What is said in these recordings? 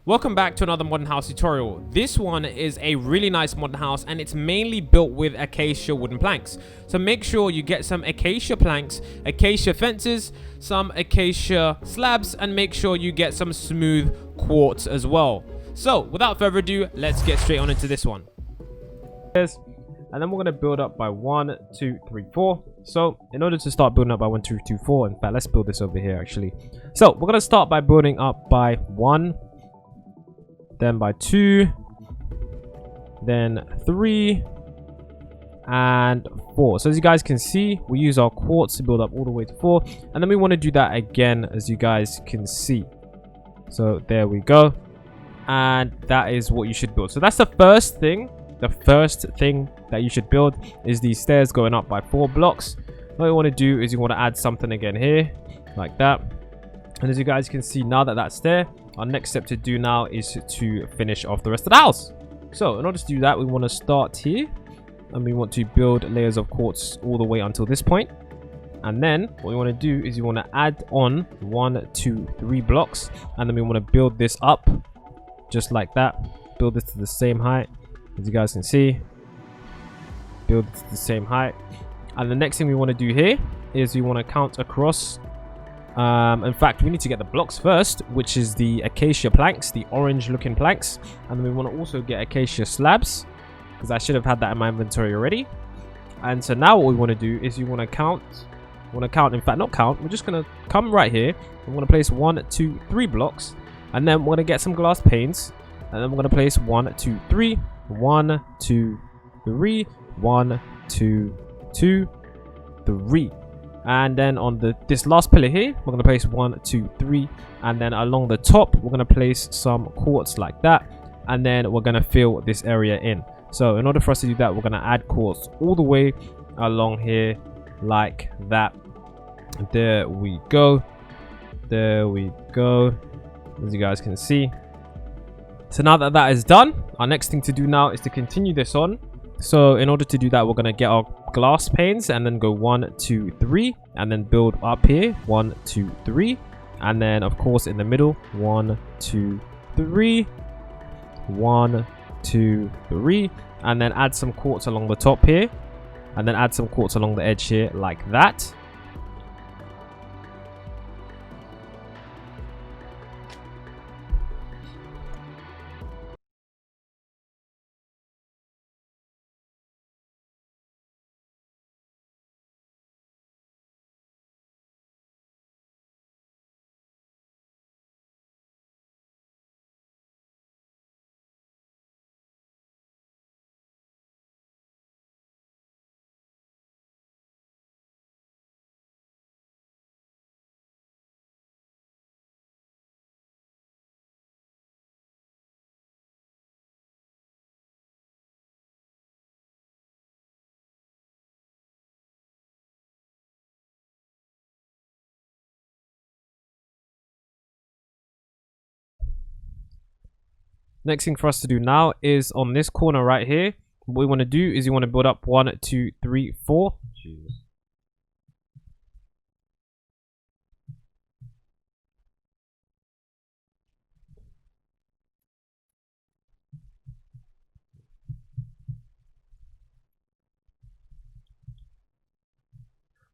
Welcome back to another modern house tutorial. This one is a really nice modern house and it's mainly built with acacia wooden planks. So make sure you get some acacia planks, acacia fences, some acacia slabs, and make sure you get some smooth quartz as well. So without further ado, let's get straight on into this one. And then we're going to build up by 1, 2, 3, 4. So in order to start building up by 1, 2, 3, 4, in fact, let's build this over here actually. So we're going to start by building up by 1, then by 2, then 3, and 4. So as you guys can see, we use our quartz to build up all the way to 4, and then we want to do that again, as you guys can see. So there we go, and that is what you should build. So that's the first thing. The first thing that you should build is these stairs going up by 4 blocks. What you want to do is you want to add something again here, like that. And as you guys can see, now that that's there, our next step to do now is to finish off the rest of the house. So in order to do that, we want to start here, and we want to build layers of quartz all the way until this point. And then what we want to do is you want to add on 1, 2, 3 blocks, and then we want to build this up just like that. Build this to the same height, as you guys can see. Build it to the same height. And the next thing we want to do here is we want to count across. In fact, we need to get the blocks first, which is the acacia planks, the orange looking planks. And then we want to also get acacia slabs, because I should have had that in my inventory already. And so now what we want to do is you want to count. In fact, not count. We're just going to come right here. We're going to place 1, 2, 3 blocks. And then we're going to get some glass panes. And then we're going to place 1, 2, 3. 1, 2, 3. 1, 2, 2, 3. And then on this last pillar here, we're going to place 1, 2, 3. And then along the top, we're going to place some quartz like that. And then we're going to fill this area in. So in order for us to do that, we're going to add quartz all the way along here like that. There we go. There we go. As you guys can see. So now that that is done, our next thing to do now is to continue this on. So in order to do that, we're going to get our glass panes and then go 1, 2, 3, and then build up here 1, 2, 3, and then of course in the middle 1, 2, 3, 1, 2, 3, and then add some quartz along the top here, and then add some quartz along the edge here like that. Next thing for us to do now is on this corner right here. What we want to do is you want to build up 1, 2, 3, 4. Jesus.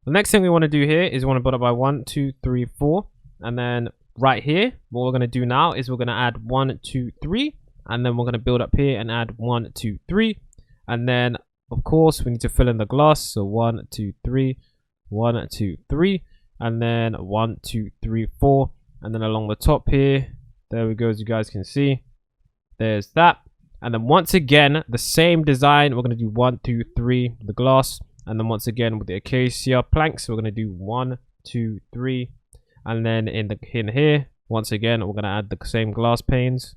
The next thing we want to do here is we want to build up by 1, 2, 3, 4. And then right here, what we're going to do now is we're going to add 1, 2, 3. And then we're going to build up here and add 1, 2, 3. And then, of course, we need to fill in the glass. So 1, 2, 3. 1, 2, 3. And then 1, 2, 3, 4. And then along the top here, there we go, as you guys can see. There's that. And then once again, the same design. We're going to do 1, 2, 3, the glass. And then once again with the acacia planks, we're going to do 1, 2, 3. And then in here, once again, we're going to add the same glass panes.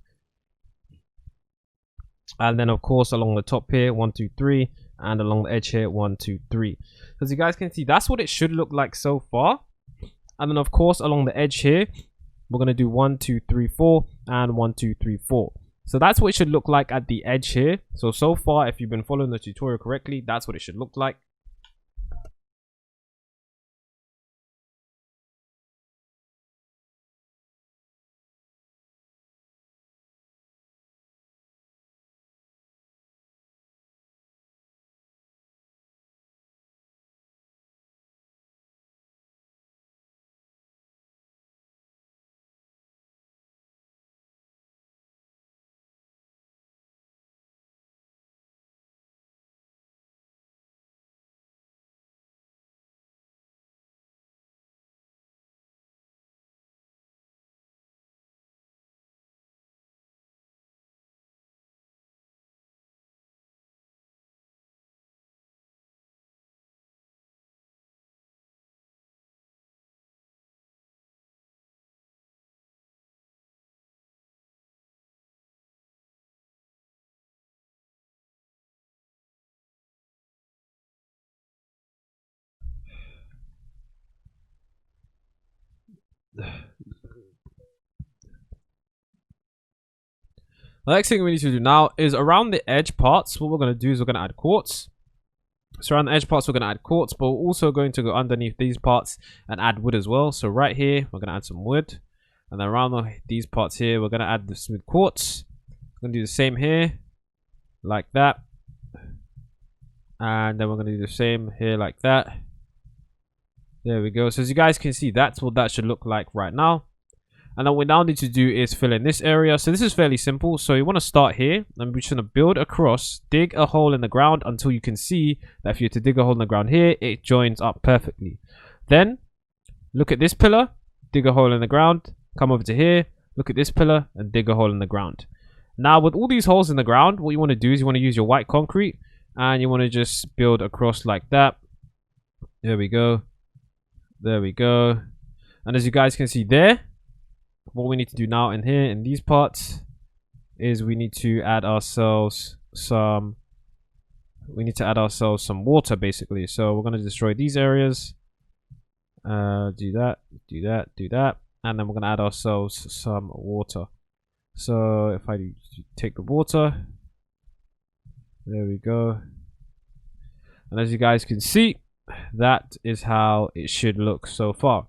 And then of course along the top here, 1, 2, 3. And along the edge here, 1, 2, 3. As you guys can see, that's what it should look like so far. And then of course along the edge here, we're going to do 1, 2, 3, 4. And 1, 2, 3, 4. So that's what it should look like at the edge here. So far, if you've been following the tutorial correctly, that's what it should look like. The next thing we need to do now is around the edge parts. What we're going to do is we're going to add quartz. So around the edge parts, we're going to add quartz, but we're also going to go underneath these parts and add wood as well. So right here, we're going to add some wood. And then around these parts here, we're going to add the smooth quartz. We're going to do the same here, like that. And then we're going to do the same here, like that. There we go. So as you guys can see, that's what that should look like right now. And then what we now need to do is fill in this area. So this is fairly simple. So you want to start here, and we're just going to build across, dig a hole in the ground until you can see that if you were to dig a hole in the ground here, it joins up perfectly. Then look at this pillar, dig a hole in the ground, come over to here, look at this pillar and dig a hole in the ground. Now with all these holes in the ground, what you want to do is you want to use your white concrete and you want to just build across like that. There we go. There we go. And as you guys can see there, what we need to do now in here in these parts is we need to add ourselves some water basically. So we're going to destroy these areas, do that, and then we're going to add ourselves some water. So if I take the water, there we go, and as you guys can see, that is how it should look so far.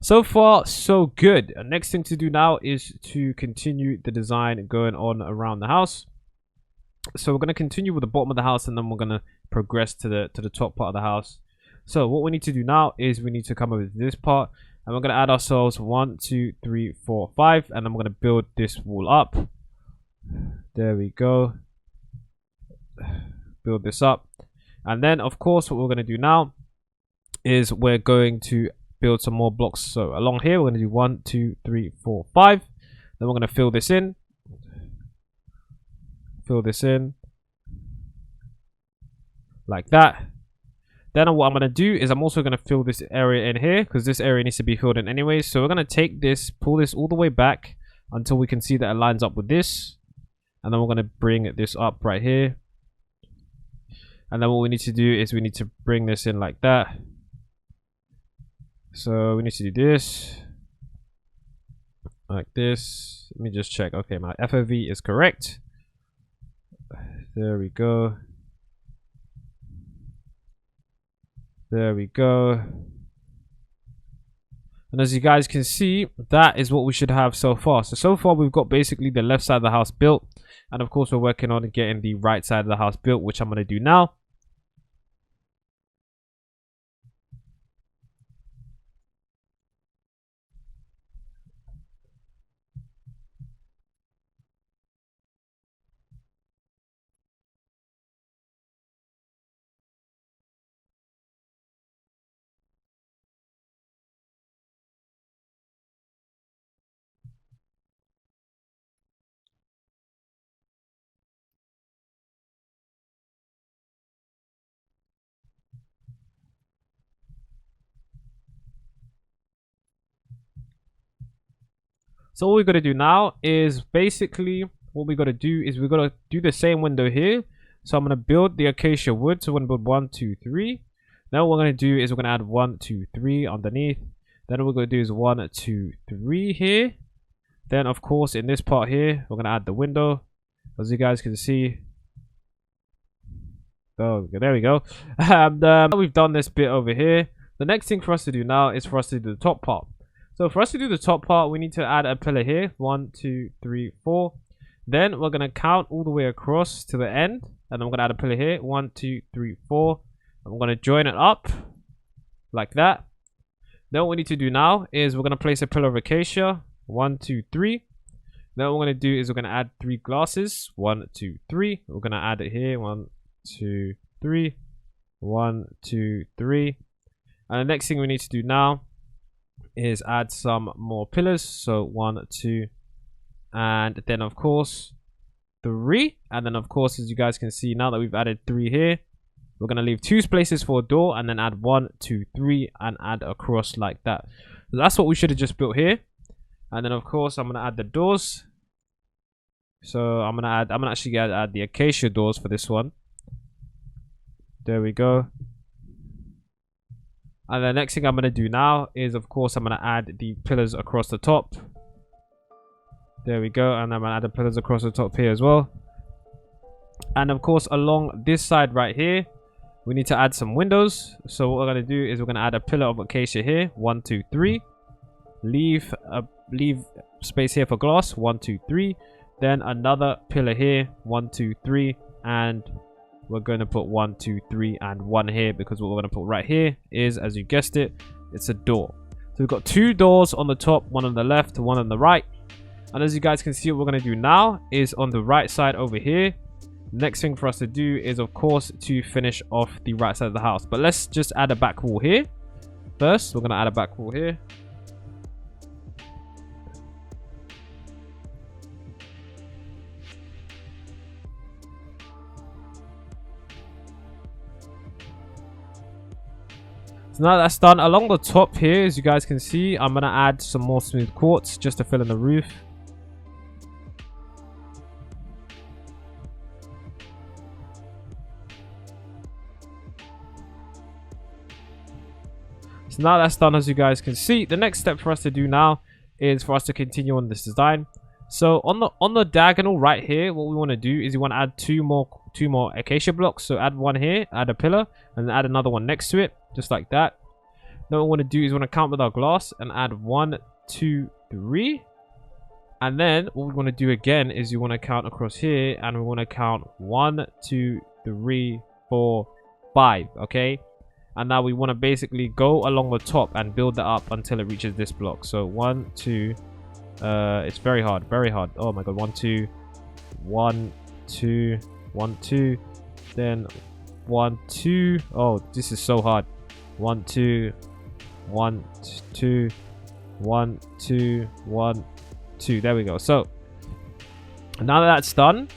So far, so good. Next thing to do now is to continue the design going on around the house. So we're going to continue with the bottom of the house, and then we're going to progress to the top part of the house. So what we need to do now is we need to come over to this part, and we're going to add ourselves 1, 2, 3, 4, 5, and then we're going to build this wall up. There we go. Build this up, and then of course what we're going to do now is we're going to build some more blocks. So along here we're going to do 1, 2, 3, 4, 5. Then we're going to fill this in, like that. Then what I'm going to do is I'm also going to fill this area in here, because this area needs to be filled in anyway. So we're going to take this, pull this all the way back until we can see that it lines up with this, and then we're going to bring this up right here. And then what we need to do is we need to bring this in like that. So we need to do this like this. Let me just check. Okay, my FOV is correct. There we go. There we go. And as you guys can see, that is what we should have so far. So far we've got basically the left side of the house built, and of course we're working on getting the right side of the house built, which I'm going to do now. So what we're going to do now is basically what we're going to do is we're going to do the same window here. So I'm going to build the acacia wood. So we're going to build 1, 2, 3. Then what we're going to do is we're going to add 1, 2, 3 underneath. Then what we're going to do is 1, 2, 3 here. Then of course in this part here we're going to add the window, as you guys can see. Oh, there we go. And we've done this bit over here. The next thing for us to do now is for us to do the top part. So for us to do the top part, we need to add a pillar here. 1, 2, 3, 4. Then we're going to count all the way across to the end. And then we're going to add a pillar here. 1, 2, 3, 4. And we're going to join it up like that. Then what we need to do now is we're going to place a pillar of acacia. 1, 2, 3. Then what we're going to do is we're going to add 3 glasses. 1, 2, 3. We're going to add it here. 1, 2, 3. 1, 2, 3. And the next thing we need to do now is add some more pillars. So 1, 2, and then of course 3. And then of course, as you guys can see, now that we've added 3 here, we're going to leave 2 spaces for a door, and then add 1, 2, 3 and add across like that. So that's what we should have just built here. And then of course I'm going to add the doors. So I'm actually going to add the acacia doors for this one. There we go. And the next thing I'm going to do now is, of course, I'm going to add the pillars across the top. There we go. And I'm going to add the pillars across the top here as well. And of course, along this side right here, we need to add some windows. So what we're going to do is we're going to add a pillar of acacia here. 1, 2, 3. Leave space here for glass. 1, 2, 3. Then another pillar here. 1, 2, 3. And we're going to put 1, 2, 3 and 1 here, because what we're going to put right here is, as you guessed it, it's a door. So we've got 2 doors on the top, one on the left, one on the right. And as you guys can see, what we're going to do now is on the right side over here. Next thing for us to do is, of course, to finish off the right side of the house. But let's just add a back wall here. First, we're going to add a back wall here. So now that's done, along the top here, as you guys can see, I'm going to add some more smooth quartz just to fill in the roof. So now that's done, as you guys can see. The next step for us to do now is for us to continue on this design. So on the diagonal right here, what we want to do is we want to add two more acacia blocks. So add one here, add a pillar, and then add another one next to it, just like that. Then what we want to do is we want to count with our glass and add 1, 2, 3. And then what we want to do again is you want to count across here, and we want to count 1, 2, 3, 4, 5. Okay. And now we want to basically go along the top and build that up until it reaches this block. So 1, 2. It's very hard, very hard. Oh my god. 1, 2, 1, 2, 1, 2. Then 1, 2. Oh, this is so hard. 1, 2, 1, 2, 1, 2, 1, 2. There we go. So now that that's done,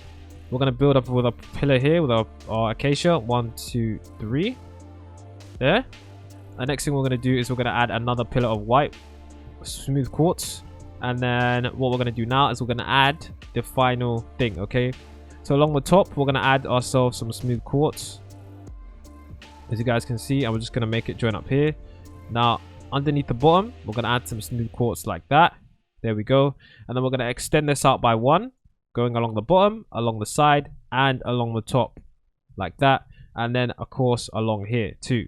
we're gonna build up with a pillar here with our acacia. 1, 2, 3. There. The next thing we're gonna do is we're gonna add another pillar of white smooth quartz. And then what we're going to do now is we're going to add the final thing, okay? So along the top, we're going to add ourselves some smooth quartz. As you guys can see, I'm just going to make it join up here. Now, underneath the bottom, we're going to add some smooth quartz like that. There we go. And then we're going to extend this out by 1, going along the bottom, along the side, and along the top, like that. And then, of course, along here too.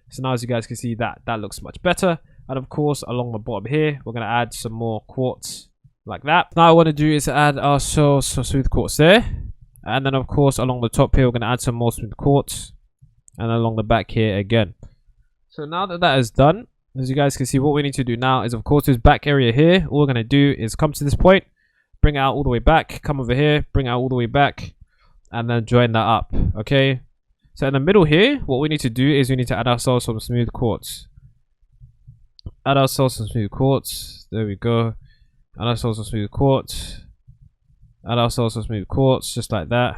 So now, as you guys can see, that looks much better. And of course, along the bottom here, we're going to add some more quartz like that. Now, what I want to do is add ourselves some smooth quartz there. And then, of course, along the top here, we're going to add some more smooth quartz. And along the back here again. So now that that is done, as you guys can see, what we need to do now is, of course, this back area here. All we're going to do is come to this point, bring it out all the way back, come over here, bring it out all the way back, and then join that up. Okay. So in the middle here, what we need to do is we need to add ourselves some smooth quartz. Add ourselves some smooth quartz. There we go. Add ourselves some smooth quartz. Add ourselves some smooth quartz, just like that.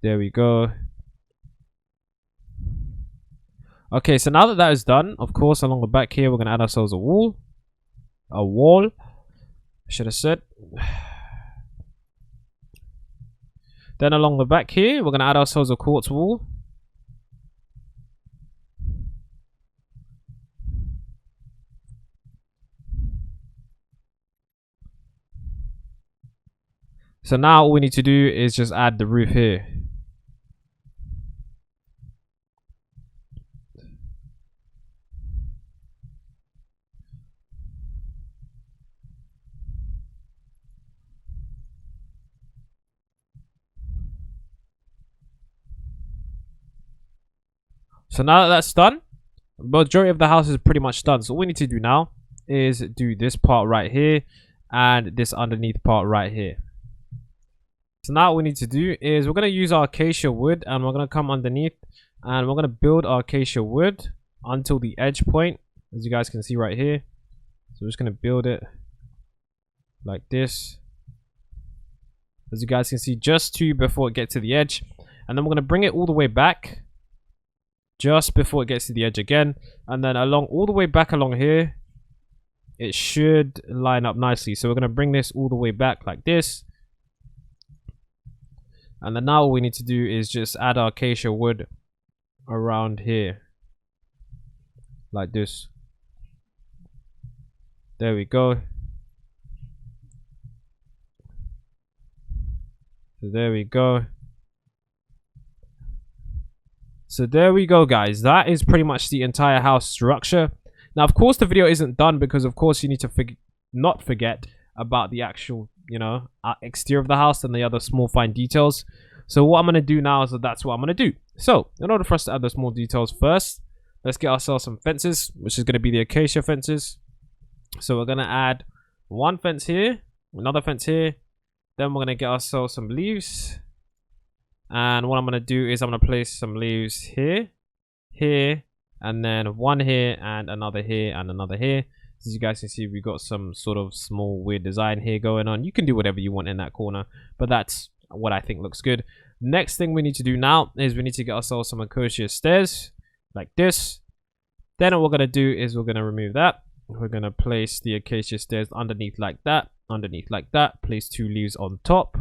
There we go. Okay, so now that that is done, of course, along the back here, we're going to add ourselves a wall. A wall. Should have said. Then along the back here, we're going to add ourselves a quartz wall. So now all we need to do is just add the roof here. So now that that's done, the majority of the house is pretty much done. So all we need to do now is do this part right here and this underneath part right here. So now what we need to do is we're going to use our acacia wood, and we're going to come underneath and we're going to build our acacia wood until the edge point, as you guys can see right here. So we're just going to build it like this, as you guys can see, just before it gets to the edge. And then we're going to bring it all the way back just before it gets to the edge again, and then along all the way back along here, it should line up nicely. So we're going to bring this all the way back like this. And then now all we need to do is just add our acacia wood around here. like this. There we go. So there we go. So there we go, guys. That is pretty much the entire house structure. Now, of course, the video isn't done because, of course, you need to not forget about the actual, exterior of the house and the other small fine details. So what I'm going to do now is that's what I'm going to do. So in order for us to add the small details first, let's get ourselves some fences, which is going to be the acacia fences. So we're going to add one fence here, another fence here. Then we're going to get ourselves some leaves. And what I'm going to do is I'm going to place some leaves here, here, and then one here, and another here, and another here. As you guys can see, we've got some sort of small weird design here going on. You can do whatever you want in that corner, but that's what I think looks good. Next thing we need to do now is we need to get ourselves some acacia stairs, like this. Then what we're going to do is we're going to remove that. We're going to place the acacia stairs underneath like that, place 2 leaves on top.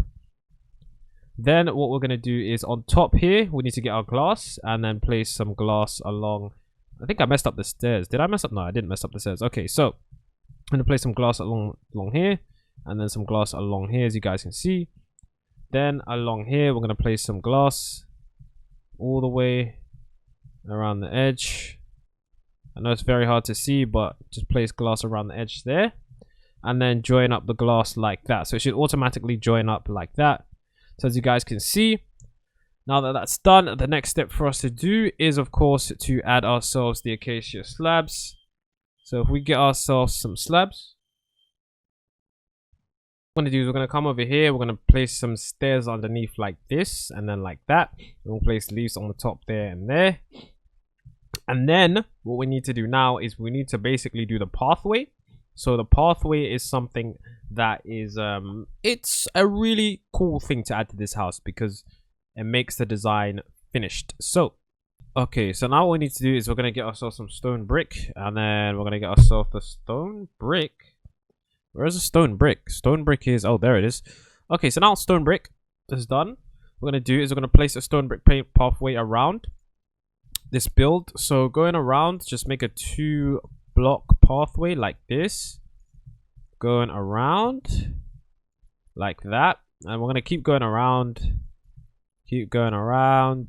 Then what we're going to do is on top here, we need to get our glass and then place some glass along. I think I messed up the stairs. Did I mess up? No, I didn't mess up the stairs. Okay, so I'm going to place some glass along here and then some glass along here, as you guys can see. Then along here, we're going to place some glass all the way around the edge. I know it's very hard to see, but just place glass around the edge there and then join up the glass like that. So it should automatically join up like that. So as you guys can see, now that that's done, the next step for us to do is, of course, to add ourselves the acacia slabs. So if we get ourselves some slabs, what we're going to do is we're going to come over here. We're going to place some stairs underneath like this and then like that. We'll place leaves on the top there and there. And then what we need to do now is we need to basically do the pathway. So the pathway is something that is it's a really cool thing to add to this house because it makes the design finished. So okay, so now what we need to do is we're going to get ourselves some stone brick, and then we're going to get ourselves the stone brick. Where's the stone brick? Stone brick is, oh, there it is. Okay, so now stone brick is done. What we're going to do is we're going to place a stone brick paint pathway around this build. So going around, just make a 2-block pathway like this, going around like that, and we're going to keep going around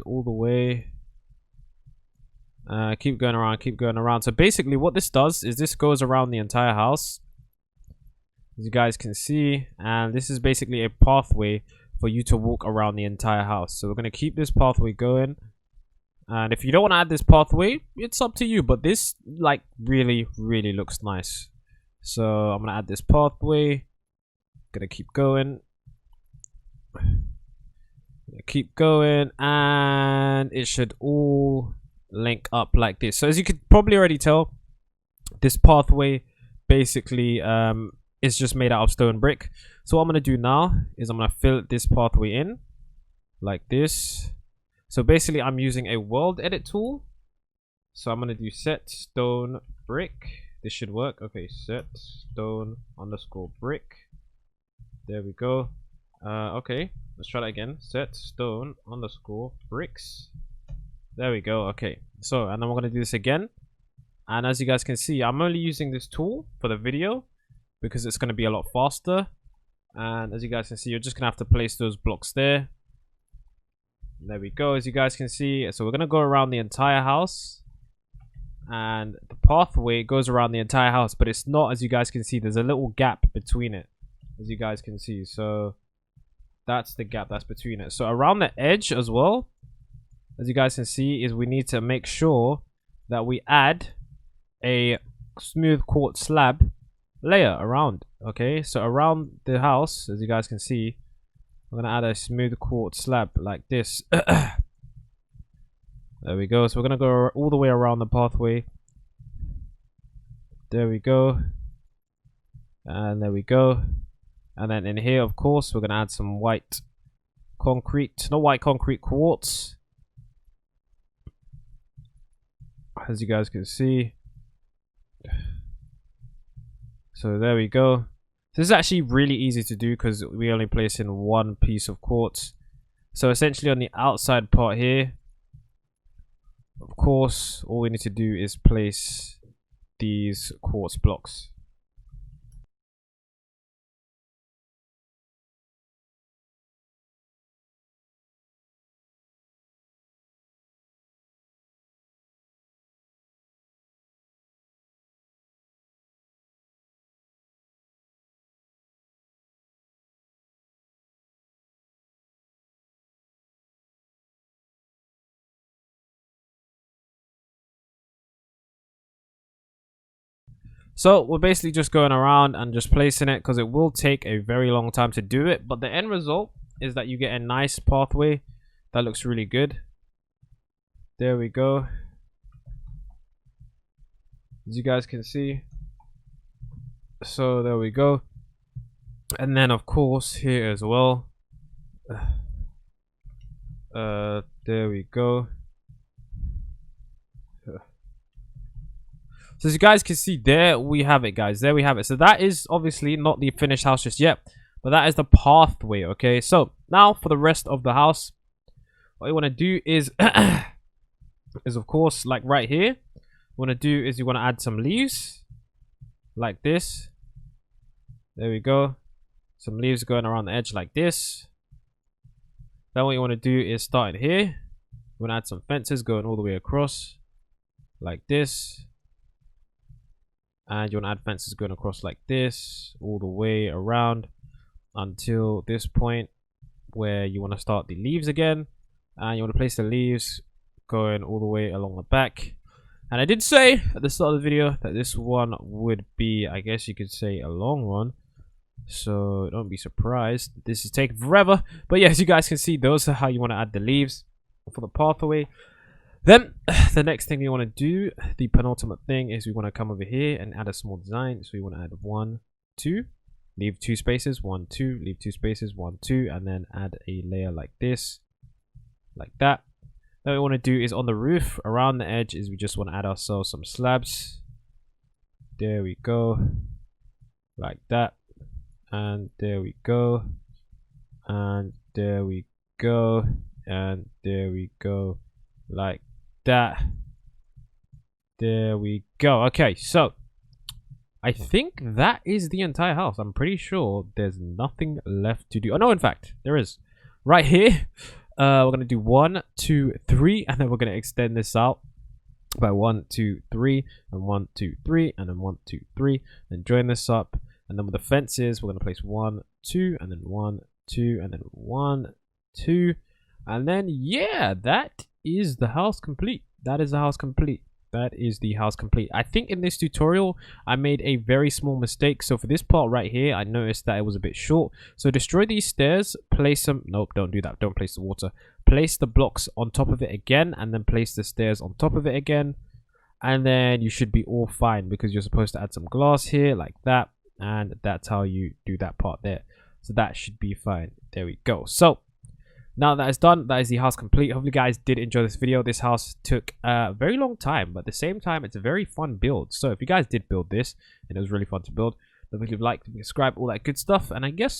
all the way, keep going around. So basically what this does is this goes around the entire house, as you guys can see, and this is basically a pathway for you to walk around the entire house. So we're going to keep this pathway going. And if you don't want to add this pathway, it's up to you. But this, like, really looks nice. So I'm going to add this pathway. Going to keep going. And it should all link up like this. So as you could probably already tell, this pathway basically is just made out of stone brick. So what I'm going to do now is I'm going to fill this pathway in like this. So basically, I'm using a world edit tool. So I'm going to do set stone brick. This should work. Okay, set stone _ brick. There we go. Okay, let's try that again. Set stone _ bricks. There we go. Okay, so and then we're going to do this again. And as you guys can see, I'm only using this tool for the video because it's going to be a lot faster. And as you guys can see, you're just going to have to place those blocks there. There we go, as you guys can see. So we're going to go around the entire house. And the pathway goes around the entire house. But it's not, as you guys can see, there's a little gap between it. As you guys can see. So that's the gap that's between it. So around the edge as well, as you guys can see, is we need to make sure that we add a smooth quartz slab layer around. Okay, so around the house, as you guys can see, I'm going to add a smooth quartz slab like this. There we go. So we're going to go all the way around the pathway. There we go. And there we go. And then in here, of course, we're going to add some white concrete. Not white concrete, quartz. As you guys can see. So there we go. This is actually really easy to do because we only place in one piece of quartz. So essentially on the outside part here, of course, all we need to do is place these quartz blocks. So we're basically just going around and just placing it, because it will take a very long time to do it, but the end result is that you get a nice pathway that looks really good. There we go. As you guys can see. So there we go. And then of course here as well. There we go. So as you guys can see, there we have it, guys. There we have it. So that is obviously not the finished house just yet, but that is the pathway. Okay, so now for the rest of the house, what you want to do is is of course, like right here, what you want to do is you want to add some leaves like this. There we go. Some leaves going around the edge like this. Then what you want to do is start in here. You want to add some fences going all the way across like this. And you want to add fences going across like this all the way around until this point where you want to start the leaves again. And you want to place the leaves going all the way along the back. And I did say at the start of the video that this one would be, I guess you could say, a long one. So don't be surprised. This is taking forever. But yeah, as you guys can see, those are how you want to add the leaves for the pathway. Then the next thing you want to do, the penultimate thing, is we want to come over here and add a small design. So we want to add 1, 2, leave 2 spaces, 1, 2, leave 2 spaces, 1, 2, and then add a layer like this, like that. Then what we want to do is on the roof around the edge is we just want to add ourselves some slabs. There we go, like that, and there we go, and there we go, and there we go, like that. There we go. Okay, so I think that is the entire house. I'm pretty sure there's nothing left to do. Oh no, in fact there is. Right here we're gonna do 1, 2, 3, and then we're gonna extend this out by 1, 2, 3, and 1, 2, 3, and then 1, 2, 3, and join this up. And then with the fences, we're gonna place 1, 2, and then 1, 2, and then 1, 2, and then yeah, that is the house complete. That is the house complete. That is the house complete. I think in this tutorial I made a very small mistake. So for this part right here, I noticed that it was a bit short. So destroy these stairs, place some, nope, don't do that, don't place the water. Place the blocks on top of it again, and then place the stairs on top of it again, and then you should be all fine, because you're supposed to add some glass here like that, and that's how you do that part there. So that should be fine. There we go. So now that is done, that is the house complete. Hopefully you guys did enjoy this video. This house took a very long time, but at the same time it's a very fun build. So if you guys did build this and it was really fun to build, don't forget to like, subscribe, all that good stuff. And I guess